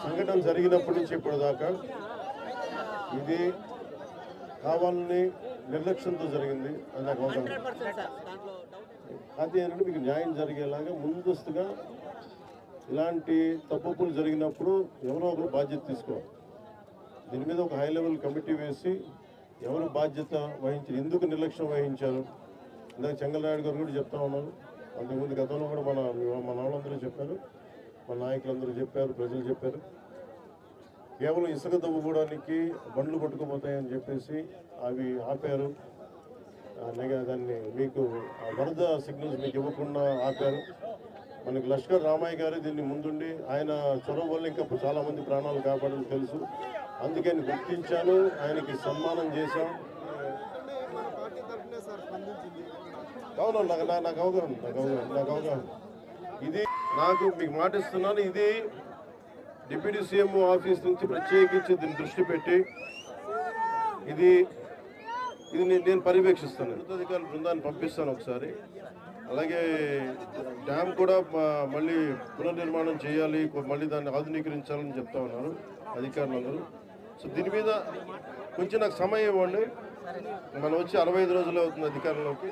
సంఘటన జరిగినప్పటి నుంచి ఇప్పటిదాకా ఇది కావాలని నిర్లక్ష్యంతో జరిగింది అని నాకు అవసరం. అది ఏంటంటే మీకు న్యాయం జరిగేలాగా ముందస్తుగా ఇలాంటి తప్పులు జరిగినప్పుడు ఎవరో ఒకరు బాధ్యత తీసుకోవాలి. దీని మీద ఒక హై లెవెల్ కమిటీ వేసి ఎవరు బాధ్యత వహించారు, ఎందుకు నిర్లక్ష్యం వహించారు. ఇందాక చెంగలరాయుడు గారు కూడా చెప్తా ఉన్నారు. అంతకుముందు గతంలో కూడా మన వాళ్ళందరూ చెప్పారు, మన నాయకులందరూ చెప్పారు, ప్రజలు చెప్పారు. కేవలం ఇసుక తవ్వుకోవడానికి బండ్లు పట్టుకుపోతాయని చెప్పేసి అవి ఆపారు. దాన్ని మీకు వరద సిగ్నల్స్ మీకు ఇవ్వకుండా ఆపారు. మనకి లష్కర్ రామయ్య గారు దీన్ని ముందుండి ఆయన చొరవ వల్ల ఇంకా చాలామంది ప్రాణాలు కాపాడని తెలుసు. అందుకని గుర్తించాను, ఆయనకి సన్మానం చేశాం. అవును, నాకు అవగాహన. ఇది నాకు మీకు మాటిస్తున్నాను, ఇది డిప్యూటీ సీఎం ఆఫీస్ నుంచి ప్రత్యేకించి దీన్ని దృష్టి పెట్టి ఇది నేను పర్యవేక్షిస్తాను. ఉన్నతాధికారుల బృందాన్ని పంపిస్తాను ఒకసారి. అలాగే డ్యామ్ కూడా మళ్ళీ పునర్నిర్మాణం చేయాలి, మళ్ళీ దాన్ని ఆధునీకరించాలని చెప్తా ఉన్నారు అధికారులందరూ. సో దీని మీద కొంచెం నాకు సమయం ఇవ్వండి. మనం వచ్చి 65 రోజులు అవుతుంది అధికారంలోకి.